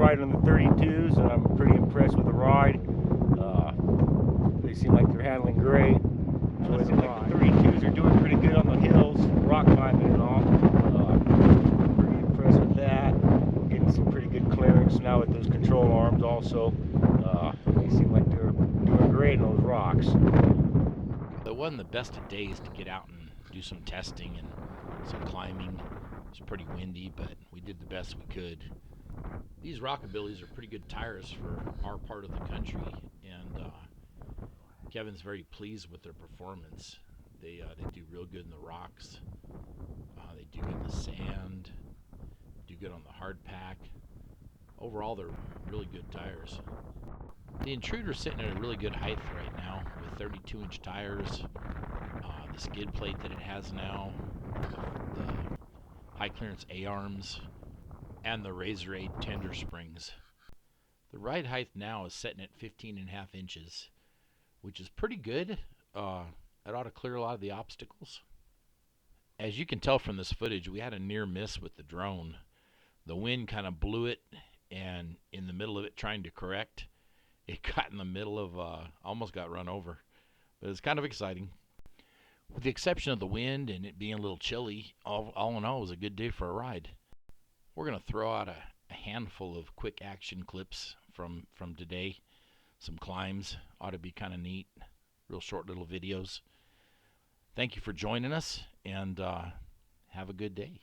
ride on the 32s, and I'm pretty impressed with the ride. They seem like they're handling great. It seems like the 32s are doing pretty good on the hills, rock climbing and all. Pretty impressed with that. Getting some pretty good clearance now with those control arms also. They seem like they're doing great on those rocks. It wasn't the best of days to get out and do some testing and some climbing. It was pretty windy, but we did the best we could. These Rock A Billys are pretty good tires for our part of the country, and Kevin's very pleased with their performance. They do real good in the rocks. They do good in the sand. Do good on the hard pack. Overall, they're really good tires. The Intruder's sitting at a really good height right now with 32-inch tires. The skid plate that it has now, the high clearance A-arms, and the Razor 8 tender springs. The ride height now is sitting at 15.5 inches, which is pretty good. It ought to clear a lot of the obstacles. As you can tell from this footage, we had a near miss with the drone. The wind kind of blew it, and in the middle of it trying to correct, it got in the middle of, almost got run over. But it's kind of exciting. With the exception of the wind and it being a little chilly, all in all, it was a good day for a ride. We're going to throw out a handful of quick action clips from today. Some climbs, ought to be kind of neat. Real short little videos. Thank you for joining us, and have a good day.